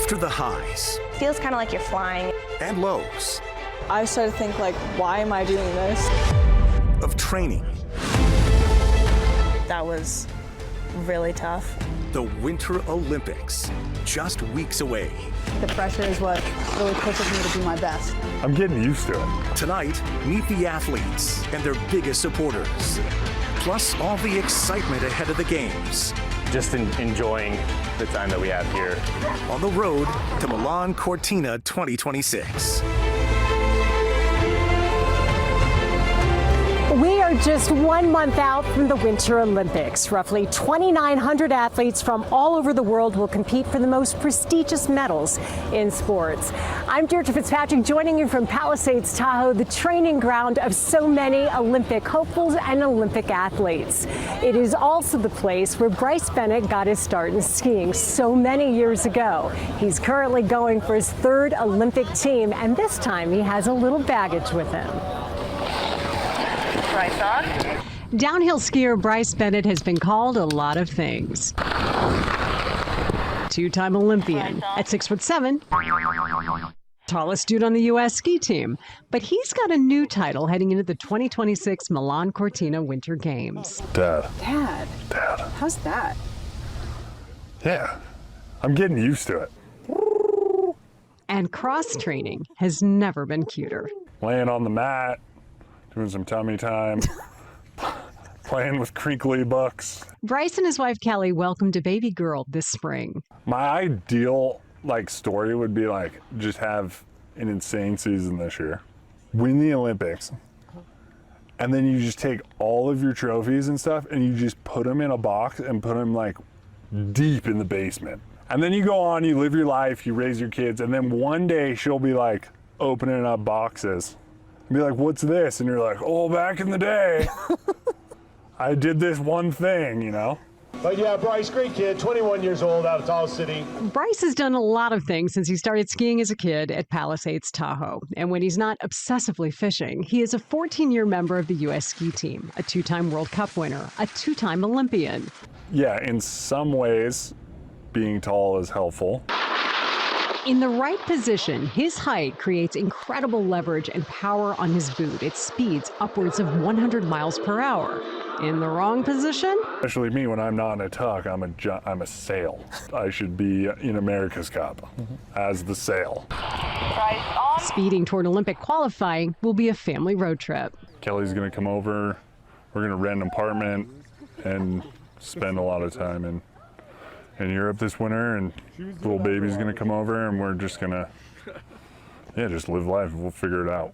After the highs Feels kind of like you're flying. and lows I started to think, like, why am I doing this? of training, That was really tough. the Winter Olympics, just weeks away. The pressure is what really pushes me to be my best. I'm getting used to it. Tonight, meet the athletes and their biggest supporters, plus all the excitement ahead of the games. Just enjoying the time that we have here. On the road to Milan Cortina 2026. We are just 1 month out from the Winter Olympics. Roughly 2,900 athletes from all over the world will compete for the most prestigious medals in sports. I'm Deirdre Fitzpatrick, joining you from Palisades, Tahoe, the training ground of so many Olympic hopefuls and Olympic athletes. It is also the place where Bryce Bennett got his start in skiing so many years ago. He's currently going for his third Olympic team, and this time he has a little baggage with him. Downhill skier Bryce Bennett has been called a lot of things. Two-time Olympian at 6'7", tallest dude on the U.S. ski team. But he's got a new title heading into the 2026 Milan Cortina Winter Games. Dad. Dad, how's that? Yeah. I'm getting used to it. And cross-training has never been cuter. Laying on the mat, doing some tummy time, playing with crinkly bucks. Bryce and his wife Kelly welcomed a baby girl this spring. My ideal story would be just have an insane season this year, win the Olympics, and then you just take all of your trophies and stuff and you just put them in a box and put them deep in the basement. And then you go on, you live your life, you raise your kids, and then one day she'll be opening up boxes. Be like, what's this? And you're like, oh, back in the day, I did this one thing, you know? But yeah, Bryce, great kid, 21 years old out of Tahoe City. Bryce has done a lot of things since he started skiing as a kid at Palisades, Tahoe. And when he's not obsessively fishing, he is a 14-year member of the U.S. ski team, a two-time World Cup winner, a two-time Olympian. Yeah, in some ways, being tall is helpful. In the right position, his height creates incredible leverage and power on his boot. It speeds upwards of 100 miles per hour. In the wrong position? Especially me, when I'm not in a tuck, I'm a sail. I should be in America's Cup as the sail. Speeding toward Olympic qualifying will be a family road trip. Kelly's gonna come over, we're gonna rent an apartment and spend a lot of time in Europe this winter, and little baby's gonna come over and we're just gonna, just live life. We'll figure it out.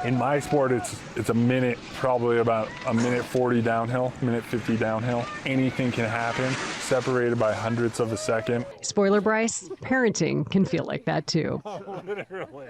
In my sport, it's a minute, probably about a minute 40 downhill, minute 50 downhill. Anything can happen, separated by hundredths of a second. Spoiler, Bryce, parenting can feel like that too. Literally.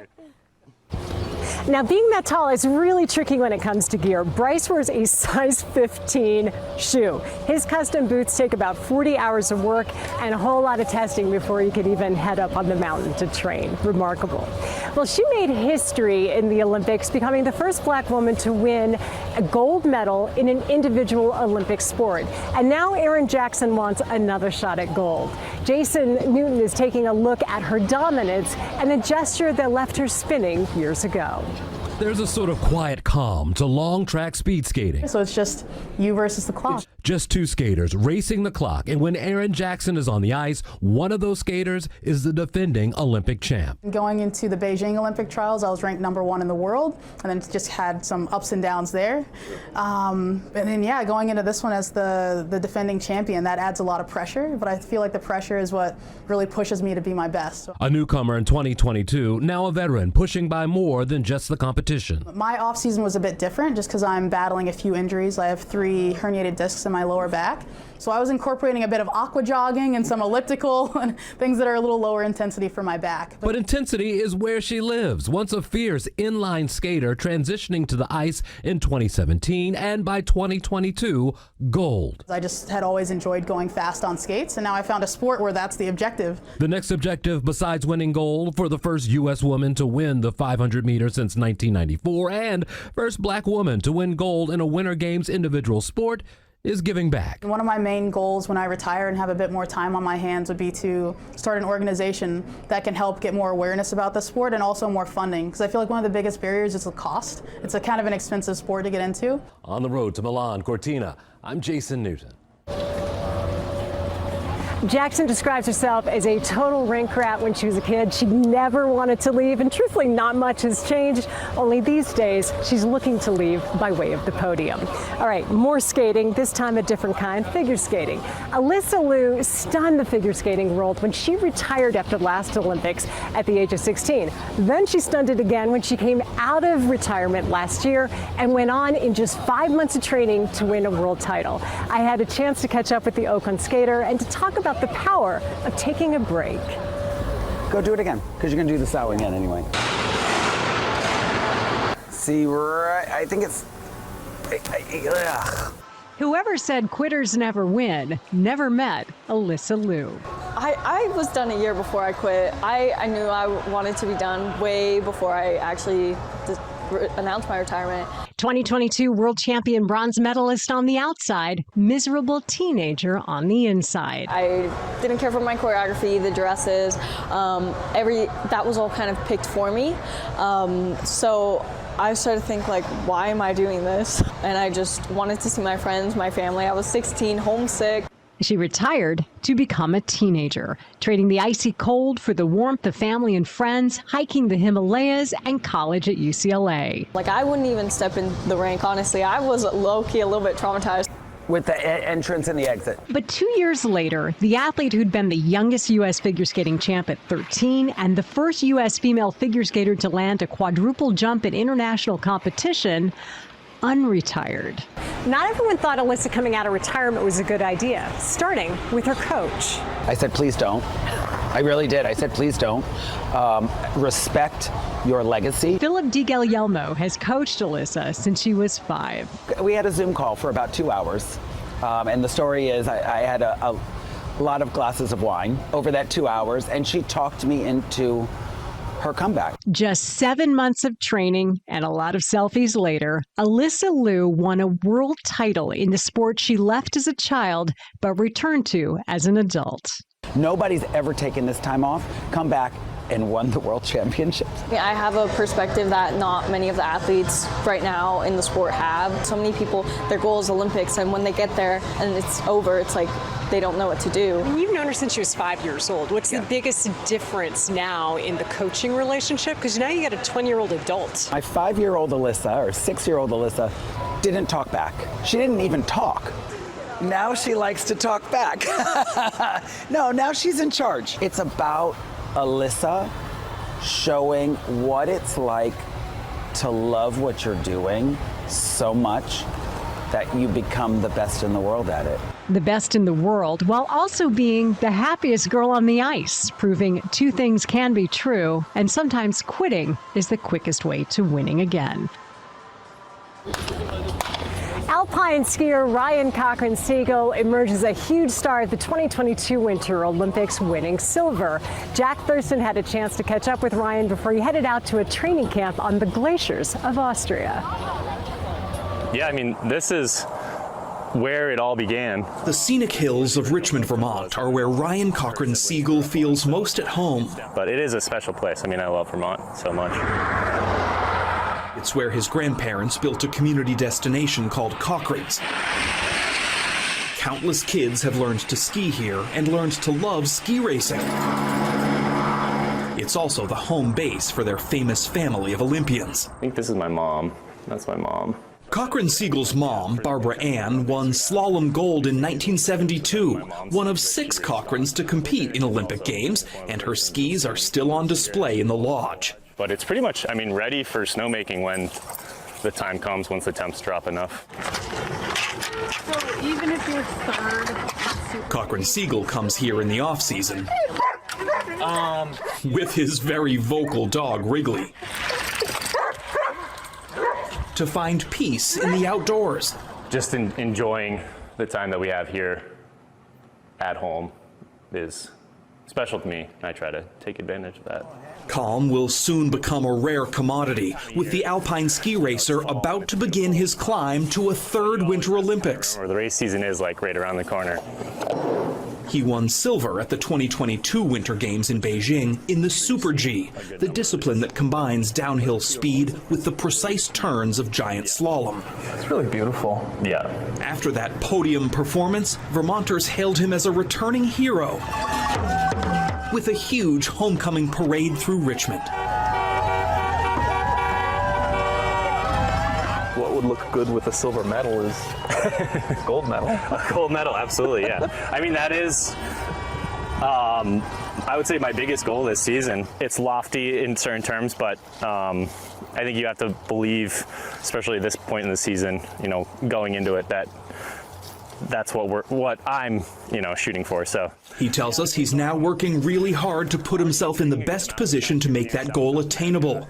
Now, being that tall is really tricky when it comes to gear. Bryce wears a size 15 shoe. His custom boots take about 40 hours of work and a whole lot of testing before you could even head up on the mountain to train. Remarkable. Well, she made history in the Olympics, becoming the first black woman to win a gold medal in an individual Olympic sport. And now Erin Jackson wants another shot at gold. Jason Newton is taking a look at her dominance and a gesture that left her spinning years ago. There's a sort of quiet calm to long track speed skating. So it's just you versus the clock. Just two skaters racing the clock, and when Erin Jackson is on the ice, one of those skaters is the defending Olympic champ. Going into the Beijing Olympic trials, I was ranked #1 in the world, and then just had some ups and downs there. And then, going into this one as the defending champion, that adds a lot of pressure, but I feel like the pressure is what really pushes me to be my best. A newcomer in 2022, now a veteran, pushing by more than just the competition. My off-season was a bit different just because I'm battling a few injuries. I have 3 herniated discs in my lower back. So I was incorporating a bit of aqua jogging and some elliptical and things that are a little lower intensity for my back. But intensity is where she lives. Once a fierce inline skater, transitioning to the ice in 2017, and by 2022, gold. I just had always enjoyed going fast on skates, and now I found a sport where that's the objective. The next objective, besides winning gold, for the first U.S. woman to win the 500 meters since 1994, and first black woman to win gold in a Winter Games individual sport, is giving back. One of my main goals when I retire and have a bit more time on my hands would be to start an organization that can help get more awareness about the sport and also more funding, because I feel like one of the biggest barriers is the cost. It's a kind of an expensive sport to get into. On the road to Milan Cortina, I'm Jason Newton. Jackson describes herself as a total rink rat when she was a kid. She never wanted to leave, and truthfully, not much has changed. Only these days, she's looking to leave by way of the podium. All right, more skating, this time a different kind, figure skating. Alyssa Liu stunned the figure skating world when she retired after last Olympics at the age of 16. Then she stunned it again when she came out of retirement last year and went on in just 5 months of training to win a world title. I had a chance to catch up with the Oakland skater and to talk about the power of taking a break. Go do it again, because you're going to do this that way again anyway. See, right, I think it's... Whoever said quitters never win never met Alyssa Liu. I was done a year before I quit. I knew I wanted to be done way before I actually announced my retirement. 2022 world champion bronze medalist on the outside, miserable teenager on the inside. I didn't care for my choreography, the dresses, that was all kind of picked for me. So I started to think, like, why am I doing this? And I just wanted to see my friends, my family. I was 16, homesick. She retired to become a teenager, trading the icy cold for the warmth of family and friends, hiking the Himalayas, and college at UCLA. Like, I wouldn't even step in the rink, honestly. I was low-key a little bit traumatized. With the entrance and the exit. But 2 years later, the athlete who'd been the youngest U.S. figure skating champ at 13 and the first U.S. female figure skater to land a quadruple jump in international competition, unretired. Not everyone thought Alyssa coming out of retirement was a good idea, starting with her coach. I said, please don't. I really did. I said, please don't. Respect your legacy. Philip DiGuglielmo has coached Alyssa since she was 5. We had a Zoom call for about 2 hours. And the story is I had a lot of glasses of wine over that 2 hours, and she talked me into her comeback. Just 7 months of training and a lot of selfies later, Alyssa Liu won a world title in the sport she left as a child but returned to as an adult. Nobody's ever taken this time off, come back, and won the world championship. I have a perspective that not many of the athletes right now in the sport have. So many people, their goal is Olympics, and when they get there and it's over, it's like they don't know what to do. You've known her since she was 5 years old. What's the biggest difference now in the coaching relationship? Because now you got a 20-year-old adult. My 5-year-old Alyssa, or 6-year-old Alyssa, didn't talk back. She didn't even talk. Now she likes to talk back. No, now she's in charge. It's about Alyssa showing what it's like to love what you're doing so much that you become the best in the world at it. The best in the world, while also being the happiest girl on the ice, proving two things can be true, and sometimes quitting is the quickest way to winning again. Alpine skier Ryan Cochran-Siegel emerges a huge star at the 2022 Winter Olympics, winning silver. Jack Thurston had a chance to catch up with Ryan before he headed out to a training camp on the glaciers of Austria. Yeah, I mean, this is where it all began. The scenic hills of Richmond, Vermont are where Ryan Cochran-Siegel feels most at home. But it is a special place. I mean, I love Vermont so much. It's where his grandparents built a community destination called Cochran's. Countless kids have learned to ski here and learned to love ski racing. It's also the home base for their famous family of Olympians. I think this is my mom. That's my mom. Cochran-Siegel's mom, Barbara Ann, won slalom gold in 1972, one of 6 Cochrans to compete in Olympic Games, and her skis are still on display in the lodge. But it's pretty much, I mean, ready for snowmaking when the time comes, once the temps drop enough. So even if you're third... Cochran-Siegel comes here in the off-season with his very vocal dog, Wrigley, to find peace in the outdoors. Just enjoying the time that we have here at home is special to me, and I try to take advantage of that. Calm will soon become a rare commodity, with the alpine ski racer about to begin his climb to a third Winter Olympics. Or the race season is like right around the corner. He won silver at the 2022 Winter Games in Beijing in the Super G, the discipline that combines downhill speed with the precise turns of giant slalom. It's really beautiful. Yeah. After that podium performance, Vermonters hailed him as a returning hero, with a huge homecoming parade through Richmond. What would look good with a silver medal is gold medal. A gold medal, absolutely, yeah. I mean, that is, I would say, my biggest goal this season. It's lofty in certain terms, but I think you have to believe, especially at this point in the season, you know, going into it, that's what I'm, you know, shooting for. So he tells us he's now working really hard to put himself in the best position to make that goal attainable.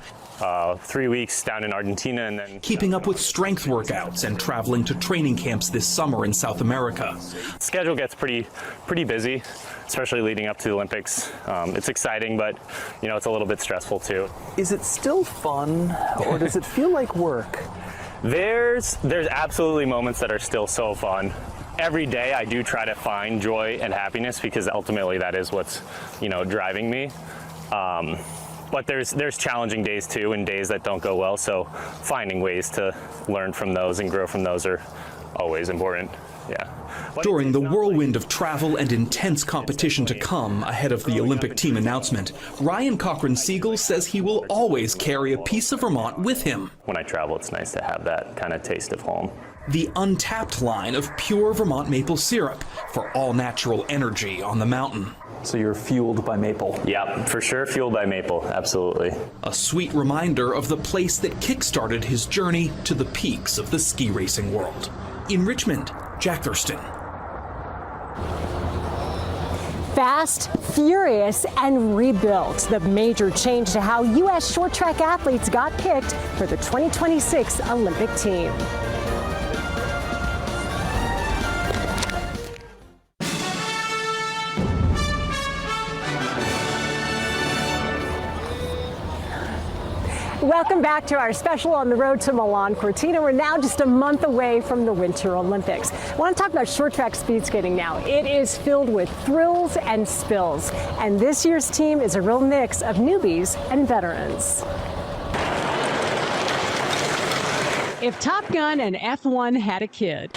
3 weeks down in Argentina, and then keeping up with strength workouts and traveling to training camps this summer in South America. Schedule gets pretty busy, especially leading up to the Olympics. It's exciting, but you know, it's a little bit stressful too. Is it still fun, or does it feel like work? There's absolutely moments that are still so fun. Every day I do try to find joy and happiness, because ultimately that is what's, you know, driving me. But there's challenging days too, and days that don't go well, so finding ways to learn from those and grow from those are always important. Yeah. During the whirlwind of travel and intense competition to come ahead of the Olympic team announcement, Ryan Cochran-Siegel says he will always carry a piece of Vermont with him. When I travel, it's nice to have that kind of taste of home. The untapped line of pure Vermont maple syrup for all natural energy on the mountain. So you're fueled by maple. Yeah, for sure, fueled by maple, absolutely. A sweet reminder of the place that kick-started his journey to the peaks of the ski racing world. In Richmond, Jack Thurston. Fast, furious, and rebuilt. The major change to how U.S. short track athletes got picked for the 2026 Olympic team. Welcome back to our special on the road to Milan Cortina. We're now just a month away from the Winter Olympics. I want to talk about short track speed skating now. It is filled with thrills and spills, and this year's team is a real mix of newbies and veterans. If Top Gun and F1 had a kid,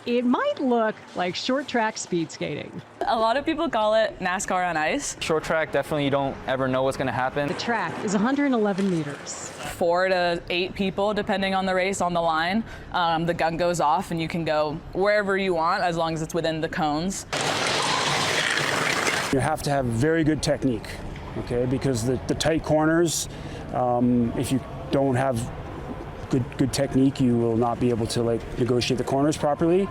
it might look like short track speed skating. A lot of people call it NASCAR on ice. Short track, definitely you don't ever know what's going to happen. The track is 111 meters. 4 to 8 people, depending on the race, on the line. The gun goes off and you can go wherever you want as long as it's within the cones. You have to have very good technique, okay? Because the tight corners, if you don't have good technique, you will not be able to negotiate the corners properly.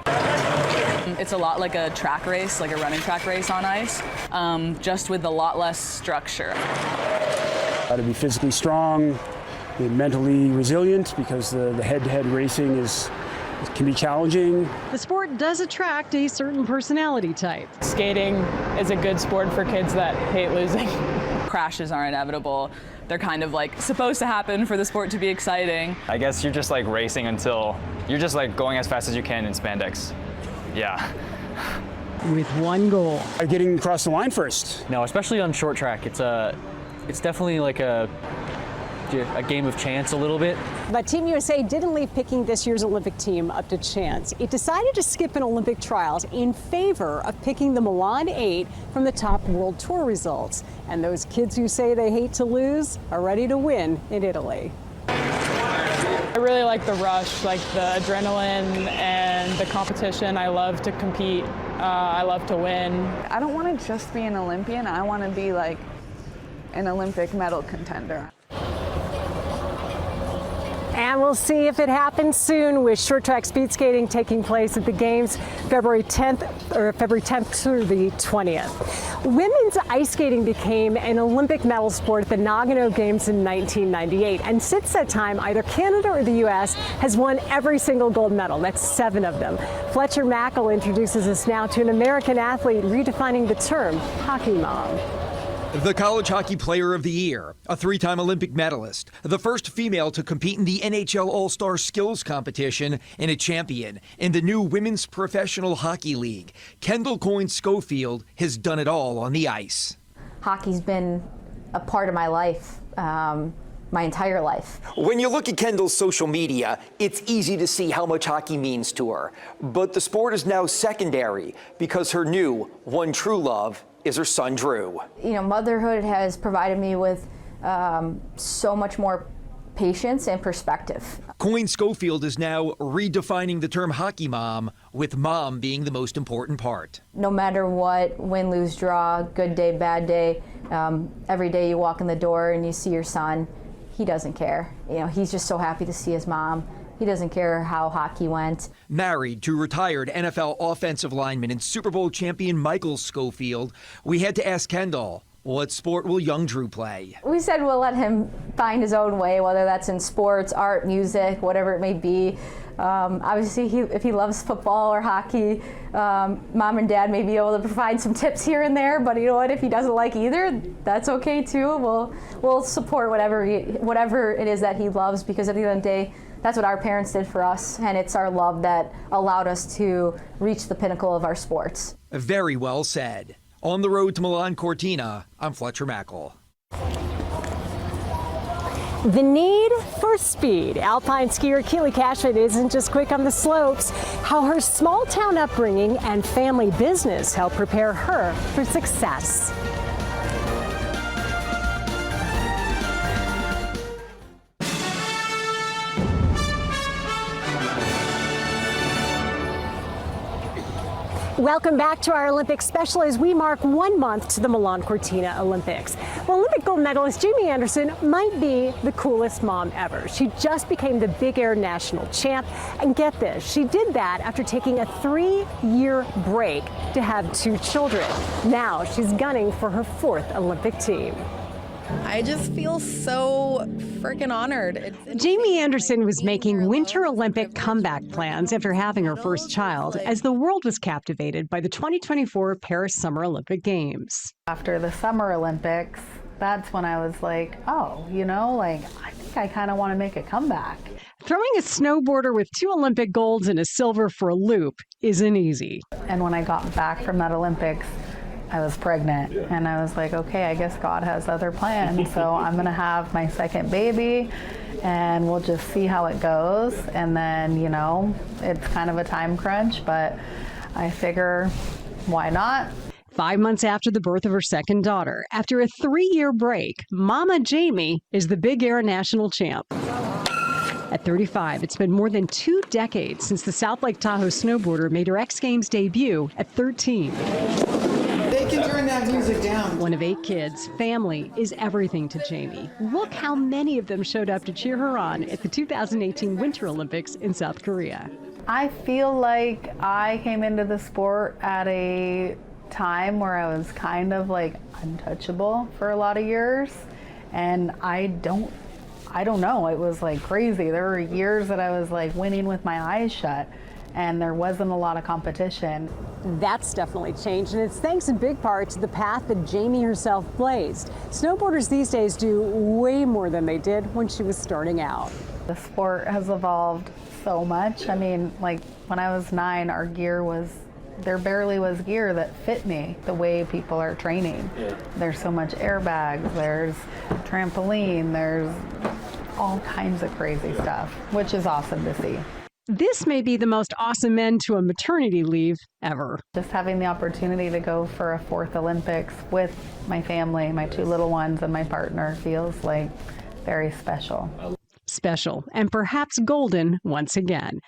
It's a lot like a track race, like a running track race on ice, just with a lot less structure. Got to be physically strong, be mentally resilient, because the head-to-head racing can be challenging. The sport does attract a certain personality type. Skating is a good sport for kids that hate losing. Crashes are inevitable. They're kind of like supposed to happen for the sport to be exciting. I guess you're just like racing until you're just like going as fast as you can in spandex. Yeah. With one goal. Getting across the line first. No, especially on short track. It's definitely like a game of chance a little bit. But Team USA didn't leave picking this year's Olympic team up to chance. It decided to skip an Olympic trials in favor of picking the Milan 8 from the top World Tour results. And those kids who say they hate to lose are ready to win in Italy. I really like the rush, like the adrenaline and the competition. I love to compete. I love to win. I don't want to just be an Olympian. I want to be like an Olympic medal contender. And we'll see if it happens soon, with short track speed skating taking place at the Games February 10th through the 20th. Women's ice skating became an Olympic medal sport at the Nagano Games in 1998. And since that time, either Canada or the U.S. has won every single gold medal. That's 7 of them. Fletcher Mackel introduces us now to an American athlete redefining the term hockey mom. The College Hockey Player of the Year, a 3-time Olympic medalist, the first female to compete in the NHL All-Star Skills Competition, and a champion in the new Women's Professional Hockey League. Kendall Coyne-Schofield has done it all on the ice. Hockey's been a part of my life, my entire life. When you look at Kendall's social media, it's easy to see how much hockey means to her. But the sport is now secondary because her new one true love is her son, Drew. You know, motherhood has provided me with so much more patience and perspective. Coyne-Schofield is now redefining the term hockey mom, with mom being the most important part. No matter what, win, lose, draw, good day, bad day, every day you walk in the door and you see your son, he doesn't care. You know, he's just so happy to see his mom. He doesn't care how hockey went. Married to retired NFL offensive lineman and Super Bowl champion Michael Schofield, we had to ask Kendall, what sport will young Drew play? We said we'll let him find his own way, whether that's in sports, art, music, whatever it may be. Obviously, if he loves football or hockey, mom and dad may be able to provide some tips here and there, but you know what, if he doesn't like either, that's okay too. We'll support whatever it is that he loves, because at the end of the day, that's what our parents did for us, and it's our love that allowed us to reach the pinnacle of our sports. Very well said. On the road to Milan Cortina, I'm Fletcher Mackel. The need for speed. Alpine skier Keely Cashman isn't just quick on the slopes. How her small town upbringing and family business help prepare her for success. Welcome back to our Olympic special as we mark 1 month to the Milan Cortina Olympics. Well, Olympic gold medalist Jamie Anderson might be the coolest mom ever. She just became the Big Air national champ. And get this, she did that after taking a 3-year break to have 2 children. Now she's gunning for her 4th Olympic team. I just feel so freaking honored. Jamie Anderson was making Winter Olympic comeback plans after having her first child as the world was captivated by the 2024 Paris Summer Olympic Games. After the Summer Olympics, that's when I was like, oh, you know, like, I think I kind of want to make a comeback. Throwing a snowboarder with 2 Olympic golds and a silver for a loop isn't easy. And when I got back from that Olympics, I was pregnant, and I was like, okay, I guess God has other plans. So I'm gonna have my second baby, and we'll just see how it goes. And then, you know, it's kind of a time crunch, but I figure, why not? 5 months after the birth of her second daughter, after a 3-year break, Mama Jamie is the Big Air national champ. At 35, it's been more than 2 decades since the South Lake Tahoe snowboarder made her X Games debut at 13. They can turn that music down. One of 8 kids, family is everything to Jamie. Look how many of them showed up to cheer her on at the 2018 Winter Olympics in South Korea. I feel like I came into the sport at a time where I was kind of like untouchable for a lot of years, and I don't know, it was like crazy. There were years that I was like winning with my eyes shut, and there wasn't a lot of competition. That's definitely changed, and it's thanks in big part to the path that Jamie herself blazed. Snowboarders these days do way more than they did when she was starting out. The sport has evolved so much. I mean, like when I was 9, our gear was, there barely was gear that fit me the way people are training. There's so much airbags, there's trampoline, there's all kinds of crazy stuff, which is awesome to see. This may be the most awesome end to a maternity leave ever. Just having the opportunity to go for a 4th Olympics with my family, my 2 little ones, and my partner feels like very special. Special, and perhaps golden once again.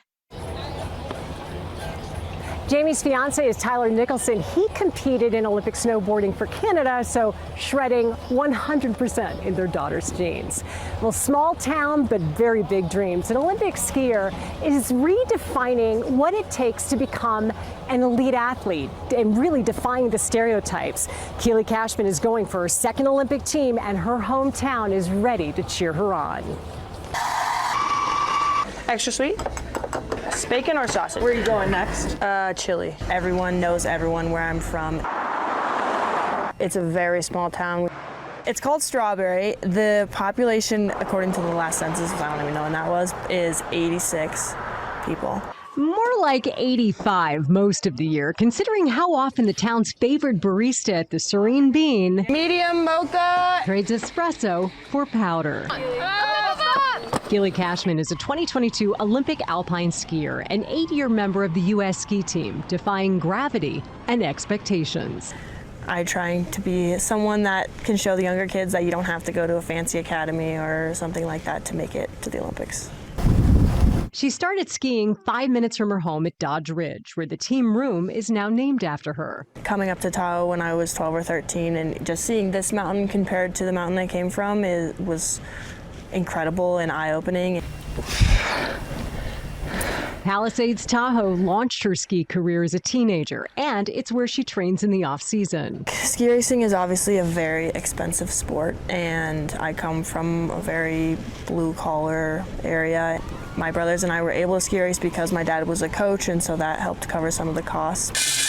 Jamie's fiance is Tyler Nicholson. He competed in Olympic snowboarding for Canada, so shredding 100% in their daughter's jeans. Well, small town, but very big dreams. An Olympic skier is redefining what it takes to become an elite athlete and really defying the stereotypes. Keely Cashman is going for her 2nd Olympic team, and her hometown is ready to cheer her on. Extra sweet? Bacon or sausage? Where are you going next? Chili. Everyone knows everyone where I'm from. It's a very small town. It's called Strawberry. The population, according to the last census, I don't even know when that was, is 86 people. More like 85 most of the year, considering how often the town's favorite barista at the Serene Bean, Medium mocha, trades espresso for powder. Gilly Cashman is a 2022 Olympic alpine skier, an 8-year member of the U.S. ski team, defying gravity and expectations. I try to be someone that can show the younger kids that you don't have to go to a fancy academy or something like that to make it to the Olympics. She started skiing 5 minutes from her home at Dodge Ridge, where the team room is now named after her. Coming up to Tahoe when I was 12 or 13 and just seeing this mountain compared to the mountain I came from was incredible and eye-opening. Palisades Tahoe launched her ski career as a teenager, and it's where she trains in the off-season. Ski racing is obviously a very expensive sport, and I come from a very blue-collar area. My brothers and I were able to ski race because my dad was a coach, and so that helped cover some of the costs.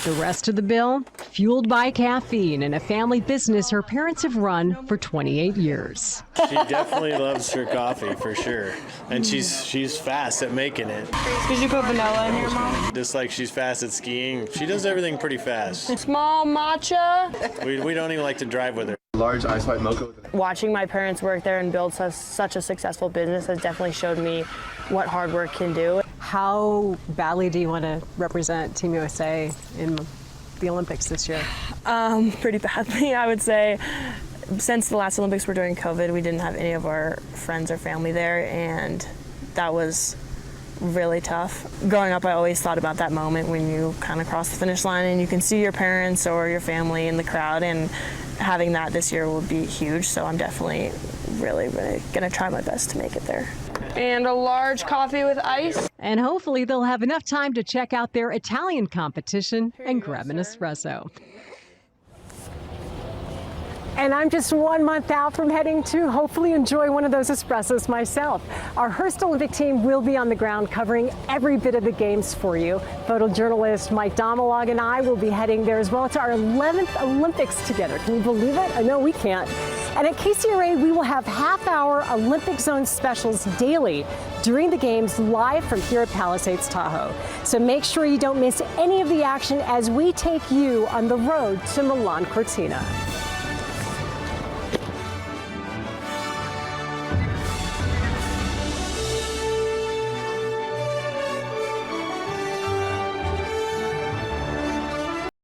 The rest of the bill, fueled by caffeine and a family business her parents have run for 28 years. She definitely loves her coffee, for sure. And she's fast at making it. Did you put vanilla in here, Mom? Just like she's fast at skiing, she does everything pretty fast. Small matcha. We don't even like to drive with her. Large ice white mocha. Watching my parents work there and build such a successful business has definitely showed me what hard work can do. How badly do you want to represent Team USA in the Olympics this year? Pretty badly, I would say. Since the last Olympics were during COVID, we didn't have any of our friends or family there, and that was really tough. Growing up, I always thought about that moment when you kind of cross the finish line and you can see your parents or your family in the crowd, and having that this year will be huge, so I'm definitely really gonna try my best to make it there. And a large coffee with ice. And hopefully they'll have enough time to check out their Italian competition and grab an espresso. And I'm just 1 month out from heading to hopefully enjoy one of those espressos myself. Our Hearst Olympic team will be on the ground covering every bit of the games for you. Photojournalist Mike Domalog and I will be heading there as well. It's our 11th Olympics together. Can you believe it? I know we can't. And at KCRA, we will have half-hour Olympic Zone specials daily during the games live from here at Palisades Tahoe. So make sure you don't miss any of the action as we take you on the road to Milan Cortina.